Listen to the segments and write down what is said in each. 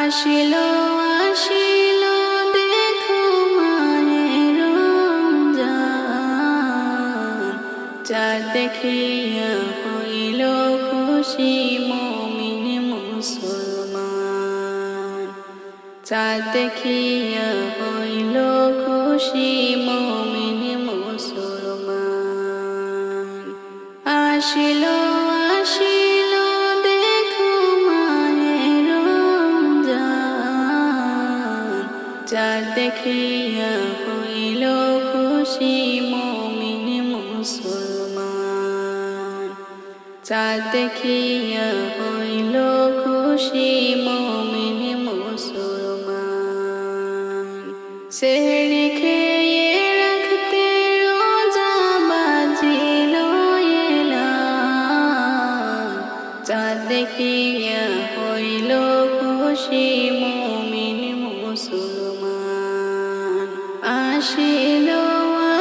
আসিলো আসিলো দেখো মাহে রমজান, চাঁদ দেখিয়া হইল খুশি মুমিন মুসলমান। চাঁদ দেখিয়া হইল খুশি মুমিন মুসলমান। আসিলো আসিলো দেখো মাহে রমজান, চাঁদ দেখিয়া হইল খুশি মুমিন মুসলমান। চাঁদ দেখিয়া হইল খুশি মুমিন মুসলমান। সেহরি খেয়ে রাখতে রোজা বাজিল এলান, চাঁদ দেখিয়া হইল খুশি মুমিন মুসলমান। আসিলো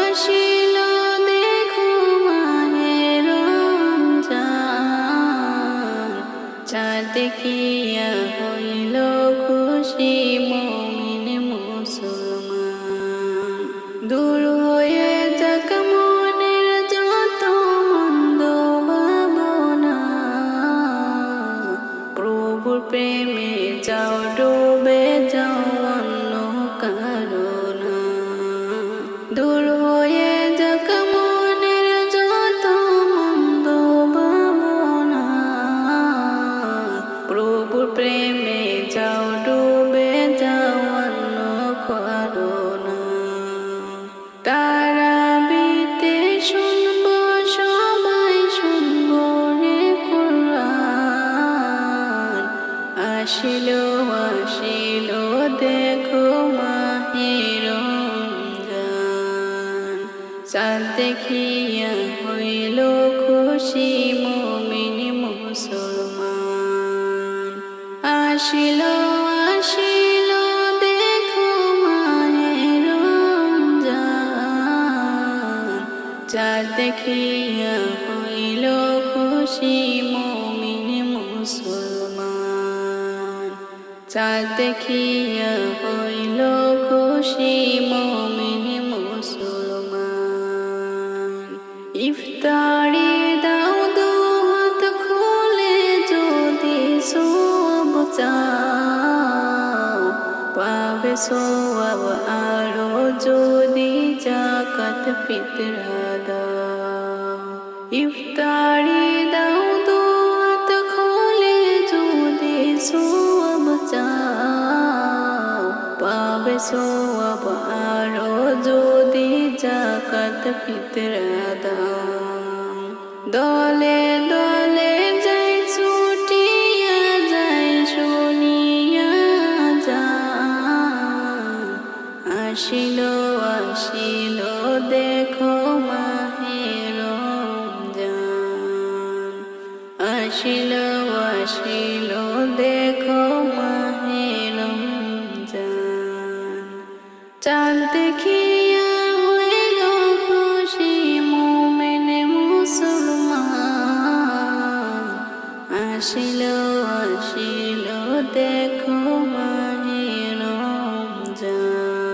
আসিলো দেখো মাহে রমজান, চাঁদ দেখিয়া হইল খুশি মুমিন মুসলমান। দূর হয়ে যাক মনের যত মন্দ ভাবনা, প্রভুর প্রেমে যাও ডুবে যাও অন্য কারণা। দূর হয়ে যাক মনের যত মন্দ ভাবনা, প্রভুর প্রেমে যাও ডুবে যাও অন্য কারণা। তারাবিতে শুনবো সবাই শুনবো রে কুরআন, আসিলো আসিলো দেখো মাহে রমজান, চাঁদ দেখিয়া হইল খুশি মুমিন মুসলমান। আসিলো আসিলো দেখো মাহে রমজান, চাঁদ দেখিয়া হইল খুশি মুমিন মুসলমান। চাঁদ দেখিয়া হইল খুশি মুমিন মুসলমান। ইফতারি দাও দুহাত খুলে যদি সওয়াব চাও, পাবে সওয়াব আরো যদি যাকাত ফিতরা দাও। ইফতারি দাও দুহাত খুলে যদি সওয়াব চাও, পাবে সওয়াব আরো যদি যাকাত ফিতরা দাও। দলে দলে যাই ছুটিয়া যাই শুনিয়া যান, আসিলো আসিলো দেখো মাহে রমজান। আসিলো আসিলো দেখো মাহে রমজান, চাঁদ দেখিয়া হইল খুশি মুমিন মুসলমান। আসিলো আসিলো দেখো মাহে রমজান,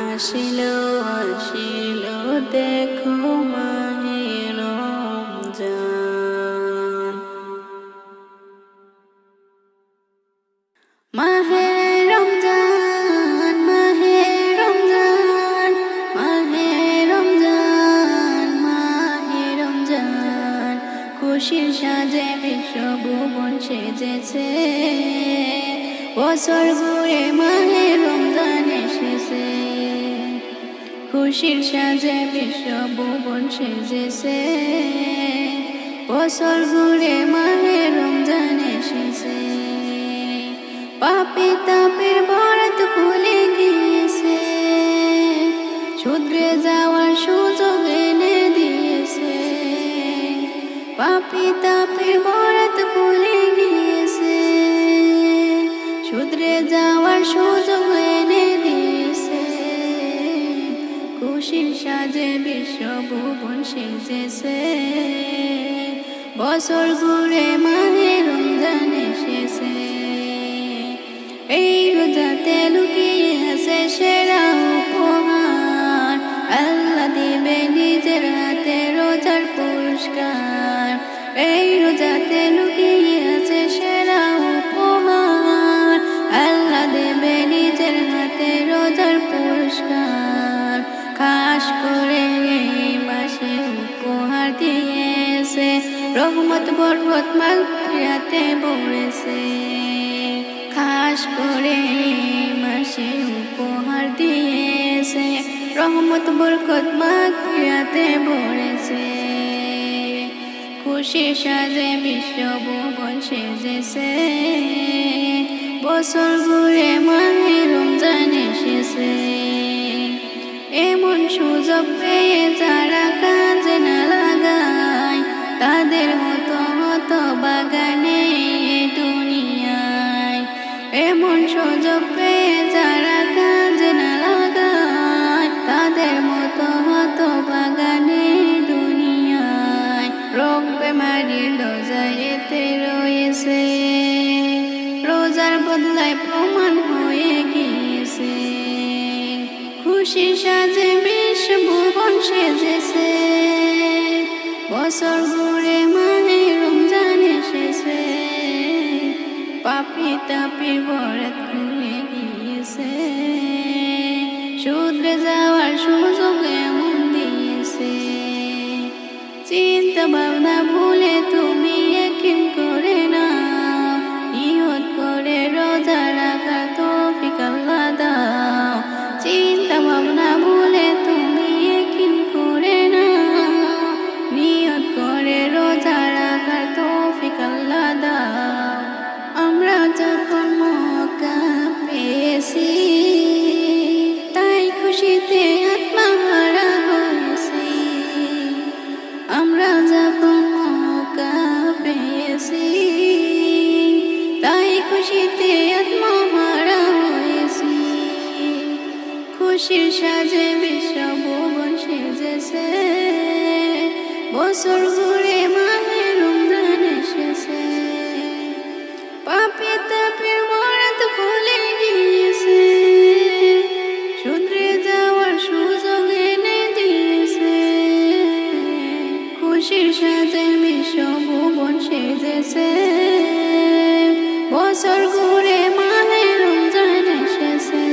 আসিলো আসিলো দেখো মাহে রমজান। মাহে রমজান মাহে রমজান মাহে রমজান মাহে রমজান, খুশির সাজে বিশ্বভুবন সেজেছে, বছর ঘুরে মাহে রমজান এসেছে। খুশির সাজে বিশ্বভুবন সেজেছে, বছর ঘুরে মাহে রমজান এসেছে। পাপী তাপের বরাত খুলে গিয়েছে, শুধরে যাওয়ার সুযোগ এনে দিয়েছে। পাপী তাপের বরাত খুলে গিয়েছে, শুধরে যাওয়ার সুযোগ এনে দিয়েছে। খুশির সাজে বিশ্বভুবন সেজেছে, বছর ঘুরে মাহে রমজান এসেছে। এতে লুকিয়ে আছে সেরা উপহার। আল্লাহ দিবে নিজের হাতে রোজার পুরস্কার। এই রোজাতে লুকিয়ে আছে সেরা উপহার। আল্লাহ দেবে নিজের হাতে রোজার পুরস্কার। খাস করে এই মাসে উপহার দিয়েছে, রহমত বরকত মাগফিরাতে ভরেছে। খাস করে এই মাসে উপহার দিয়েছে, রহমত বরকত মাগফিরাতে ভরেছে। খুশি সাজে বিশ্বভুবন সেজেছে, বছর ঘুরে মাহে রমজান এসেছে। এমন সুযোগ পেয়ে যারা কাজে না লাগায়, তাদের মতো হতো বাগানে দুনিয়ায়। এমন সুযোগ পেয়ে যারা কাজে না লাগায়, তাদের মতো হতো বাগানে দুনিয়ায়। রোগ বেমারির দরজায় এতে রয়েছে, রোজার বদলায় প্রমাণ হয়ে গিয়েছে। খুশি সাজে বিশ্বভুবন সেজেছে, বছর ঘুরে মাহে রমজান এসেছে। পাপি তাপির বরাত খুলে গিয়েছে, শুধরে যাওয়ার সুযোগ এমন দিয়েছে। চিন্তা ভাবনা ভুলে তুমি ইয়াকিন করে নাও, নিয়ত করে রোজা রাখার তৌফিক আল্লাহ দাও। চিন্তা ভাবনা ভুলে তুমি ইয়াকিন করে নাও, নিয়ত করে রোজা রাখার তৌফিক আল্লাহ দাও। আমরা যখন মওকা পেয়েছি, তাই খুশিতে আত্মহারা হয়েছি। আমরা যখন মওকা পেয়েছি, তাই খুশিতে আত্মহারা হয়েছি। খুশির সাজে বিশ্বভুবন সেজেছে, বছর ঘুরে মাহে রমজান এসেছে। পাপি তাপির বরাত খুলে গিয়েছে, শুধরে যাওয়ার সুযোগ এনে দিয়েছে। খুশির সাথে বিশ্বভুবন সেজেছে, বছর ঘুরে মাহে রমজান এসেছে।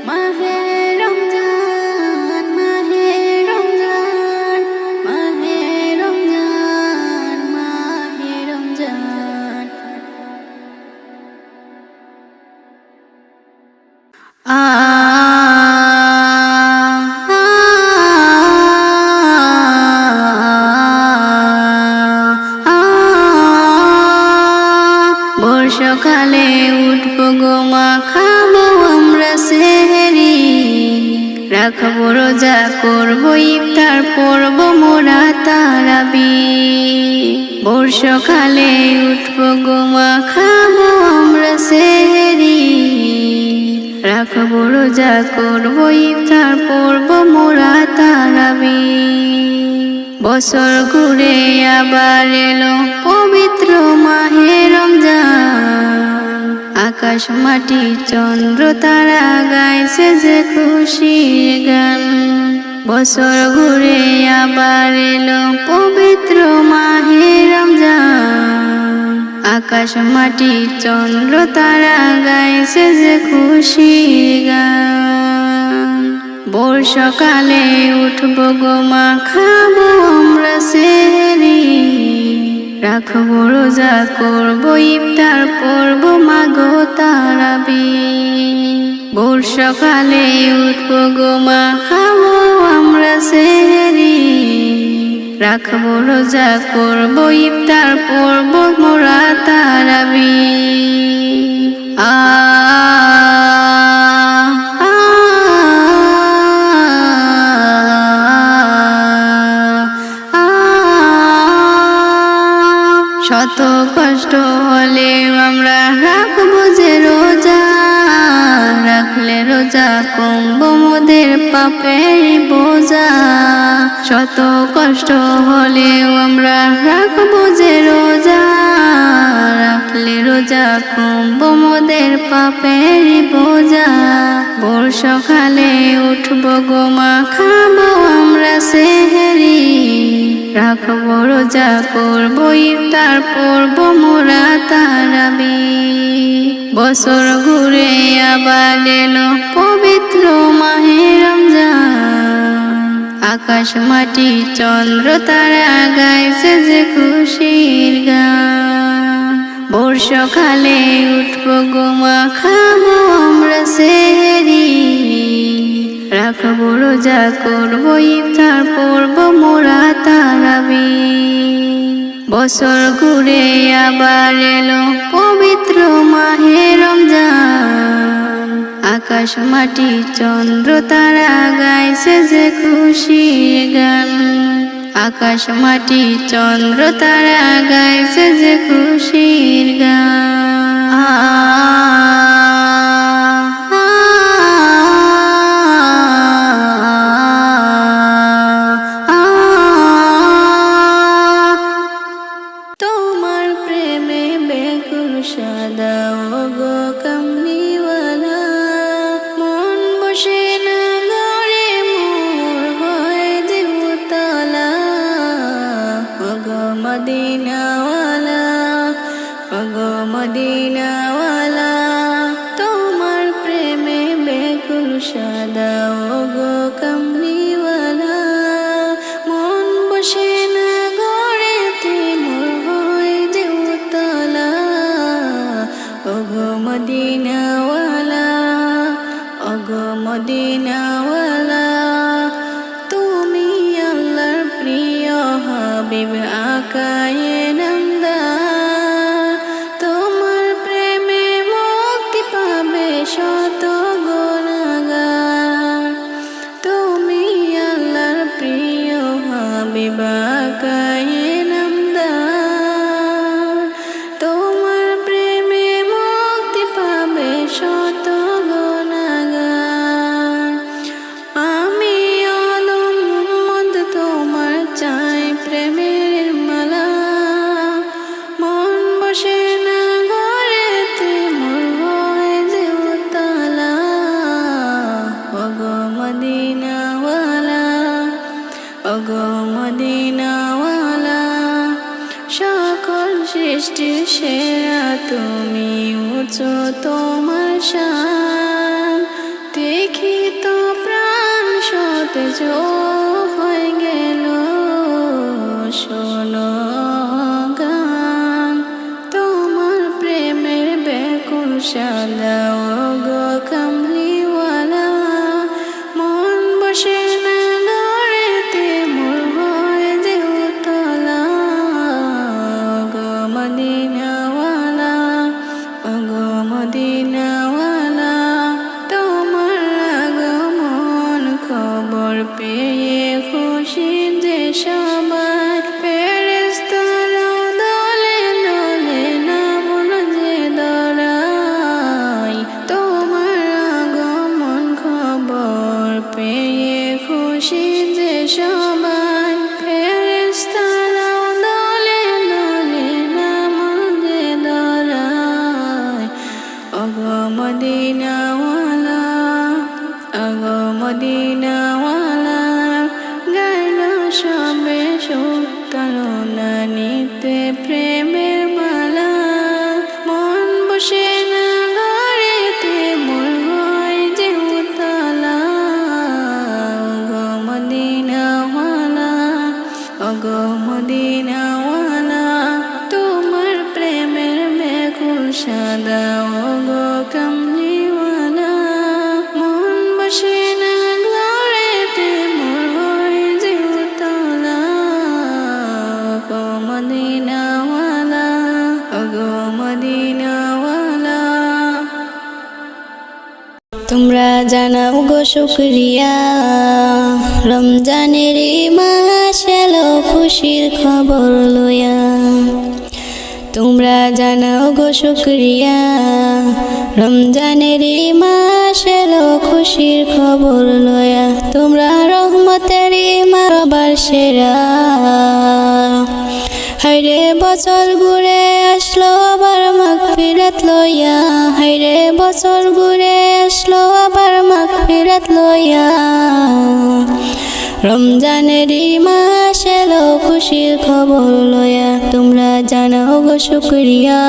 মাহে রমজান, মাহে রমজান, মাহে রমজান, মাহে রমজান। বর্ষাকালে উঠবো গো মা, খাবো আমরা সেহরি। রাখবো রোজা, করবো ইফতার, পড়বো মোরা তারাবি। বর্ষাকালে উঠবো গো মা, খাবো আমরা সেহরি। রাখবো রোজা, করবো ইফতার, পড়বো মোরা তারাবি। বছর ঘুরে আবার এলো পবিত্র মাহে রমজান। আকাশ মাটি চন্দ্র তারা গাইছে যে খুশির গান। বছর ঘুরে আবার এলো পবিত্র মাহে রমজান। আকাশ মাটি চন্দ্র তারা গাইছে যে খুশির গান। বর্ষাকালে উঠবো গো মা, খাবো আমরা সেহরি। রাখবো রোজা, করবো ইফতার, পড়বো মাগো তারাবি। বর্ষাকালে উঠবো গো মা, খাবো আমরা সেহরি। রাখবো রোজা, করবো ইফতার, পড়বো মোরা তারাবি। শত কষ্ট হলে আমরা রাখবো যে রোজা, রাখলে রোজা কমবো মোদের পাপের বোঝা। শত কষ্ট হলেও আমরা রাখবো যে রোজা, রাখলে রোজা কমবো মোদের পাপের বোঝা। ভোর সকালে উঠবো গো মা, খাবো আমরা সেহরি, রাখবো রোজা করবো ইফতার, পড়বো মোরা তারাবি। বছর ঘুরে আবার এলো পবিত্র মাহে রমজান, আকাশ মাটি চন্দ্র তারা গাইছে যে খুশির গান। ভোর সকালে উঠবো গো মা, খাবো আমরা সেহরি, রাখবো রোজা করবো ইফতার, পড়বো মোরা তারাবি। বছর ঘুরে আবার এলো পবিত্র মাহে রমজান, আকাশ মাটি চন্দ্র তারা গাইছে যে খুশির গান। আকাশ মাটি চন্দ্র তারা গাইছে যে খুশির গান। তোমার প্রেমে বেকুল সাদা ওগো কামলিওয়ালা, মন বসে না ঘরে মোর হয় যে উতলা। ওগো মদিনাওয়ালা, ওগো মদিনাওয়ালা, তোমার প্রেমে বেকুল সাদা ওগো কামলিওয়ালা, মন বসে না ঘরেতে মোর হয় যে উতলা। ওগো মদিনাওয়ালা, ওগো মদিনাওয়ালা, তুমি আল্লাহর প্রিয় হাবিব আকায়ে নামদার, তোমার প্রেমে মুক্তি পাবে শত গুনাহগার। তুমি আল্লাহর প্রিয় হাবিব আকায়ে নামদার, তোমার প্রেমে মুক্তি পাবে শত গুনাহগার। আমি আদম উম্মত তোমার চাই প্রেমের মালা, মন বসে না ঘরেতে মোর হয় যে উতলা। ওগো মদিনাওয়ালা, ওগো মদিনাওয়ালা, সকল সৃষ্টির সেরা তুমি, উঁচু তোমার শান। দেখি তো প্রাণ সতেজ হয়ে গেল, শোনো গান। তোমার প্রেমের বেকুল সাদা ওগো কামলিওয়ালা, মন বসে না ঘরেতে মোর হয় যে উতলা। ওগো মদিনাওয়ালা, ওগো মদিনাওয়ালা, তোমার আগমন খবর পেয়ে খুশি যে সবাই। ফেরেশতারা দলে দলে নামল যে দরাই, তোমার আগমন খবর পেয়ে খুশি যে সবাই। ফেরেশতারা দলে দলে নামল যে দরাই। ওগো মদিনাওয়ালা, ওগো মদিনাওয়ালা, গাইল সবে সুক্তালনা নিতে প্রেমের মালা, মন বসে না ঘরেতে মোর হয় যে উতলা। ওগো মদিনাওয়ালা, ওগো মদিনাওয়ালা, তোমার প্রেমের বেকুল সাদা ওগো কামলিওয়ালা, মন বসে না ঘরেতে মোর হয় যে উতলা। ওগো মদিনাওয়ালা, ওগো মদিনাওয়ালা, তোমরা জানাও গো শুকরিয়া, রমজানের মাস এলো খুশির খবর লইয়া। তোমরা জানাও গো শুকরিয়া, রমজানের মাস এলো খুশির খবর লয়া তোমরা রহমতেরই মাবার সেরা। হায়রে বছর ঘুরে আসলো আবার মাগফিরাত লইয়া, হায়রে বছর ঘুরে আসলো আবার মাগফিরাত লইয়া। রমজানেরই মাস এলো খুশির খবর লয়া তোমরা জানাও গো শুকরিয়া।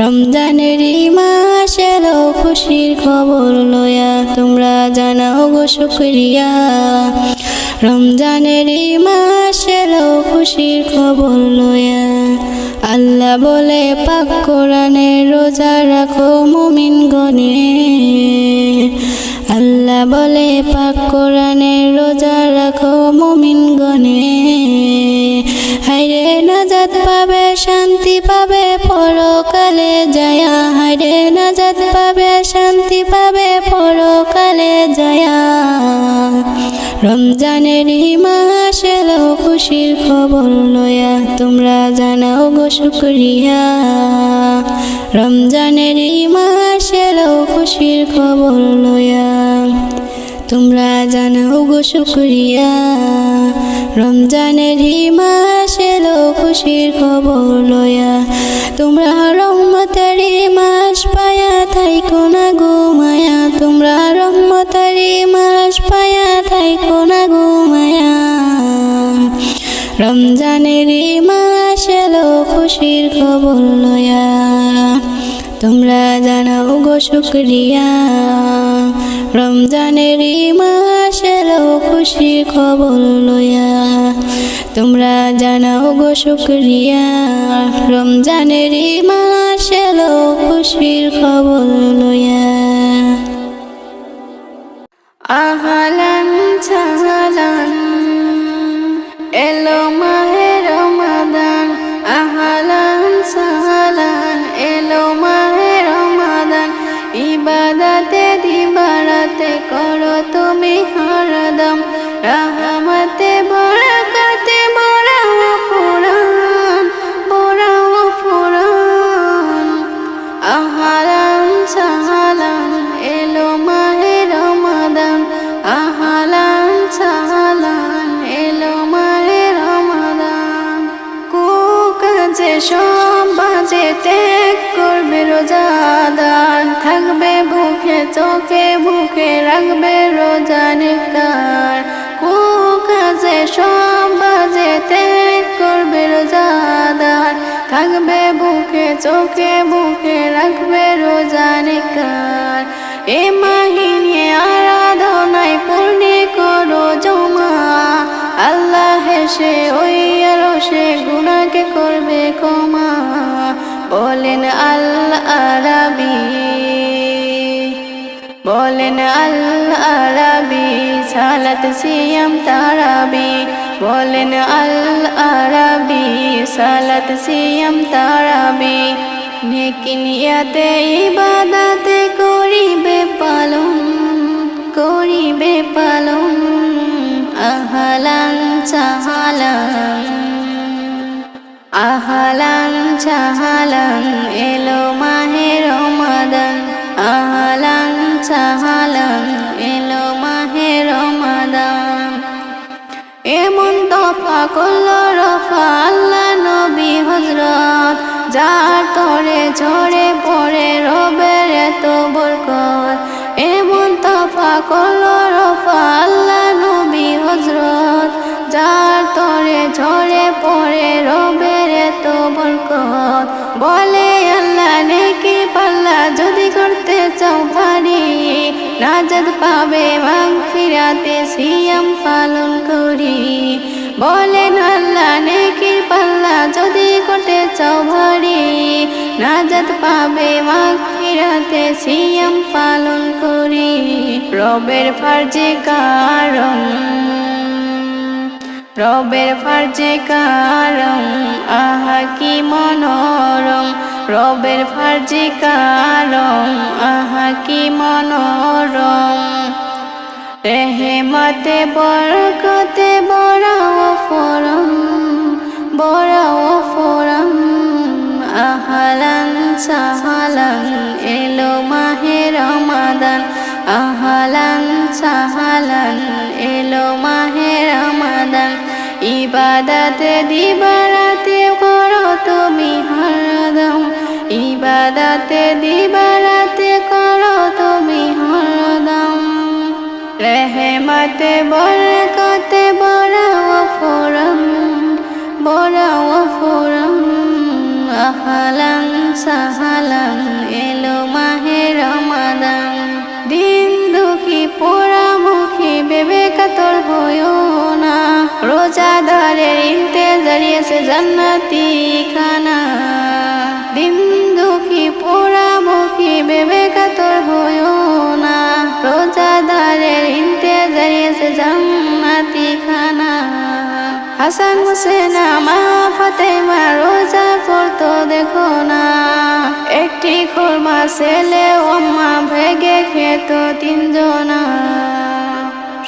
রমজানেরই মাস এলো খুশির খবর লয়া তোমরা জানাও গো শুকরিয়া। রমজানেরই মাস এলো খুশির খবর লয়া। আল্লাহ বলে পাক কোরআনে রোজা রাখো মুমিন গণে, আল্লাহ বলে পাক কোরআনে রোজা রাখো মুমিন গণে। হায়রে নাজাত পাবে শান্তি পাবে পরকালে যায়া, হায়রে নাজাত পাবে শান্তি পাবে পরকালে যায়া। রমজানেরই মাস এলো খুশির খবর লয়া তোমরা জানাও গো শুকরিয়া। রমজানেরই মাস এলো খুশির খবর লয়া তোমরা জানাও গো শুকরিয়া। রমজানেরই মাস এলো খুশির খবর লয়া তোমরা রহমতেরই মাস পায়া থাইকো না গো মায়া, তোমরা রহমতেরই মাস পায়া থাইকো না গো মায়া। রমজানেরই মাস এলো খুশির খবর লয়া তোমরা জানাও গো শুকরিয়া। রমজানেরই মাস এলো খুশির খবর লয়া তোমরা জানাও গো শুকরিয়া। রমজানেরই মাস এলো খুশির খবর লয়া। আহলান সাহলান এলো মাহে রমাদান, আহলান সাহলান এলো মাহে রমাদান। ইবাদতে দিবারাতে করো তুমি হরদম, রহমতে বরকতে বড়াও ফুরান, বড়াও ফুরান। আহলান সাহলান এলো মাহে রমাদান, আহলান সাহলান এলো মাহে রমাদান। কুকাজে সব বাজে ত্যাগ করবে রোজাদার, থাকবে ভুখে চোখে ভুখে রাখবে রোজা নিকার। কুকাজে সব বাজে ত্যাগ করবে রোজাদার, থাকবে ভুখে চোখে ভুখে রাখবে রোজা নিকার। এ মাহিনে আরাধনায় পূর্ণে করো জমা, আল্লাহ হেসে ওই আরশে গুনাহকে করবে ক্ষমা। বলেন আল আরাবী, বলেন আল আরাবী সালাত সিয়াম তারাবি, বলেন আল আরাবী সালাত সিয়াম তারাবি। নেকি নিয়াতে ইবাদতে করিবে পালন, করিবে পালন। আহলান সাহলান, আহলান সাহলান এলো মাহে রমাদান, আহলান সাহলান এলো মাহে রমাদান। এমন দফা করলো রফা আল্লাহ নবী হযরত, যার তরে ঝরে পড়ে রবের এত বরকত। এমন দফা করলো রফা আল্লাহ নবী হযরত, যার তরে ঝরে পড়ে রবের এত বরকত। বলে আল্লাহ নেকি পাল্লা যদি করতে চাও ভারী, নাজাত পাবে মাগফিরাতে সিয়াম পালন করি। বলেন আল্লাহ নেকির পাল্লা যদি করতে চাও ভারী, নাজাত পাবে মাগফিরাতে সিয়াম পালন করি। রবের ফারজে কারম, রবের ফারজে কারম আহা কি মনোরম, রবের ফারজে কারম আহা কি মনোরম। রেহমতে বরকতে বড়াও ফরম, বড়াও ফরম। আহলান সাহলান এলো মাহে রমাদান, দিবারাতে করো তুমি হরদম, ইবাদতে দিবারাতে করো তুমি হরদম। রহমতে বরকতে বড়াও ফুরম, বড়াও ফুরম। আহলান সাহলান এলো মাহে রমাদান। দিন দুঃখী পোড়ামুখী ভেবে কাতর হইও না, রোজাদারের ইন্তেজার এসে জান্নাতি খানা। দিন দুঃখী পোড়ামুখী ভেবে কাতর হইও না, রোজাদারের ইন্তেজার এসে জান্নাতি খানা। হাসান হোসেন মা ফাতেমা রোজা পড়তো দেখো না, একটি খুরমা ছেলে ও মা ভেগে খেত তিনজনা।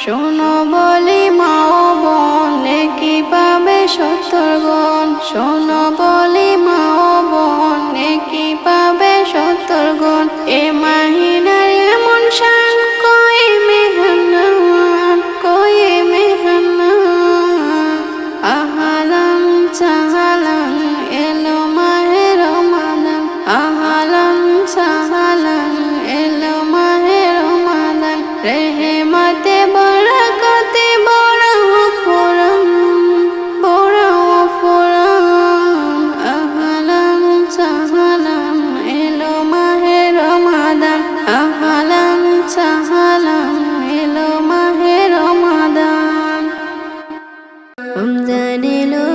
শোনো বলি মা ও বোন, নেকি পাবে 70 গুণ। শোনো বলি মা ও বোন, নেকি পাবে 70 গুণ। এ মাহিনার এমন শান কই মেহমান, কই মেহমান। আহলান সাহলান এলো মাহে রমাদান, আহলান সাহলান এলো মাহে রমাদান। রহমতে বরকতে বড়াও ফুরম, বড়াও ফুরম। আহলান সাহলান এলো মাহে রমাদান, আহলান সাহলান এলো মাহে রমাদান। রমজান এলো,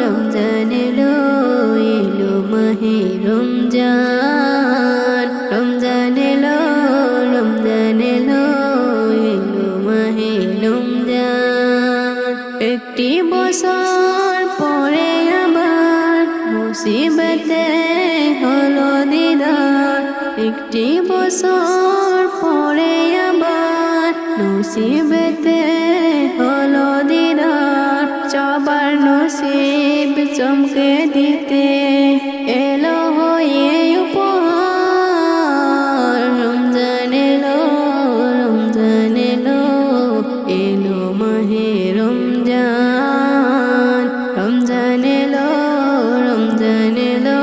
রমজান এলো, এলো মাহে রমজান। রমজান এলো, রমজান এলো, এলো মাহে রমজান। একটি বছর পরে আবার মুসিবতে হলো দিদার। একটি বছর পরে আবার মুসিবতে হলো দিদার। সবার নসিব চমকে দিতে এলো হয়ে উপহার। রমজান এলো, রমজান এলো, এলো মাহে রমজান। রমজান এলো, রমজান এলো,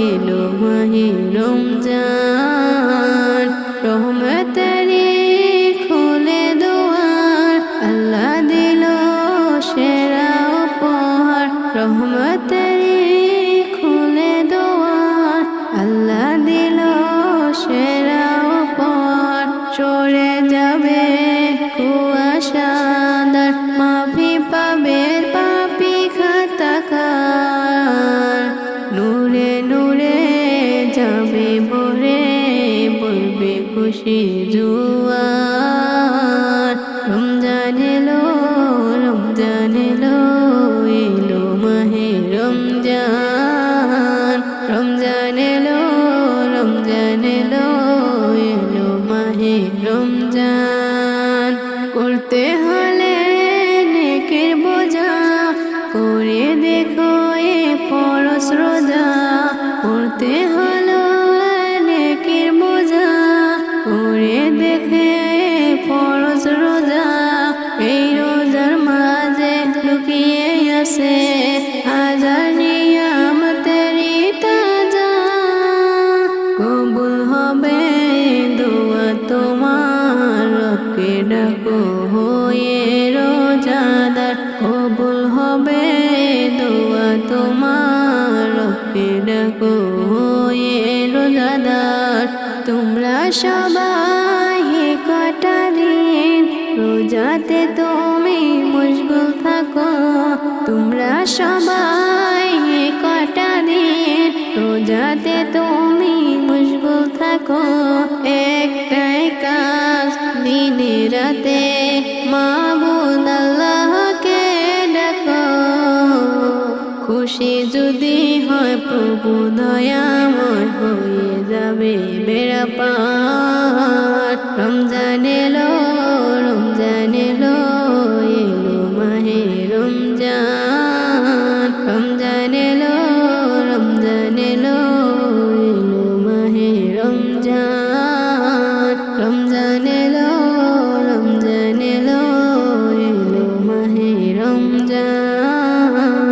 এলো মাহে রমজান। রহমতেরি খুলে দুয়ার, আল্লাহ দিল সেরা উপহার। রহমতেরি খুলে দুয়ার, আল্লাহ দিল সেরা উপহার। সরে যাবে কুয়াশাদার, মাফি পাবে পাপি খাতাকার। নূরে নূরে যাবে ভরে, বলবে খুশি জুয়ার। রমজান এলো, রমজান এলো, এলো মাহে রমজান। রমজান এলো, রমজান এলো, এলো মাহে রমজান। করতে হলে নেকের বোঝা, করে দেখো এ পরশ রোজা। করতে হলো নেকের বোঝা, করে দেখে পরশ রোজা। এই রোজার মাঝে লুকিয়ে আছে হাজার নিয়ামতেরি তাজা। কবুল হবে দোয়া তোমার, রবকে ডাকো হয়ে রোজাদার। কবুল হবে দোয়া তোমার, রবকে ডাকো হয়ে রোজাদার। তোমরা সবাই কটা দিন রোজাতে তুমি মশগুল থাকো। তোমরা সবাই কটা দিন রোজাতে তুমি মশগুল থাকো। একটাই কাজ দিনে রাতে মাবুদ আল্লাহকে ডাকো। খুশি যদি হয় প্রভু দয়াময়, হয়ে যাবে বেড়া পার। রমজান এলো, রমজান এলো, এলো মাহে রমজান। রমজান এলো, রমজান এলো, এলো মাহে রমজান। রমজান এলো, রমজান এলো, এলো মাহে রমজান।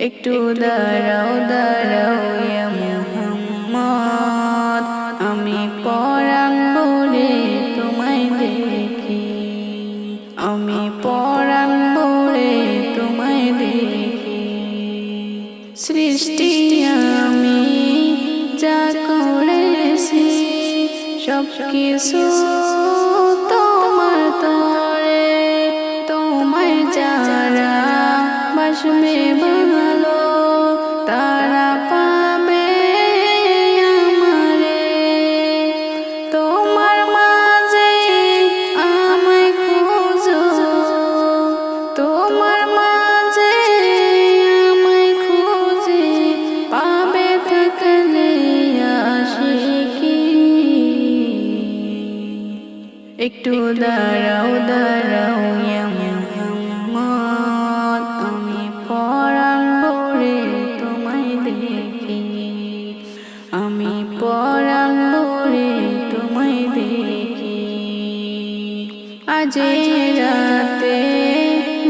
একটু দাঁড়াও দাঁড়াও ইয়া মুহাম্মদ, আমি পরাণ ভরে তোমায় দেখি, আমি পরাণ ভরে তোমায় দেখি। সৃষ্টি আমি যা করেছি সব কিছু তোমার তরে, তোমায় যারা বাসবে ভালো তারা পাবে আমারে। তোমার মাঝে আমায় খোঁজো, তোমার মাঝে আমায় খোঁজে পাবে থাকলে আশিকি। একটু দাঁড়াও দাঁড়াও ইয়া মুহাম্মদ, আমি পরাণ ভরে তোমায় দেখি, আমি পরাণ ভরে তোমায় দেখি। আজ রাতে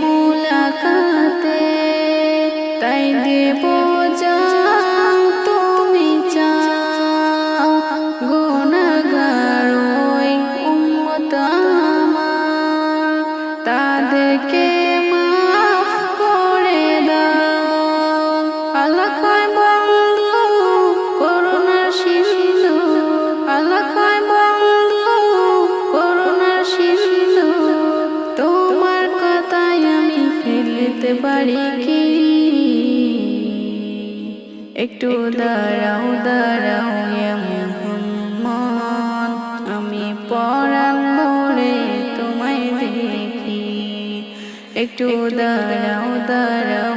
মুলাকাতে তাই দেব যা তুমি চাও, গুনাহগার ওই উম্মত আমার তাদেরকে মাফ করে দাও। আল্লাহ কয় বন্ধু করুণার সিন্ধু, আল্লাহ কয় বন্ধু করুণার সিন্ধু, তোমার কথায় আমি ফেলতে পারি কি। একটু দাঁড়াও দাঁড়াও ইয়া মুহাম্মদ, আমি পরাণ ভরে তোমায় দেখি, একটু দাঁড়াও দাঁড়াও।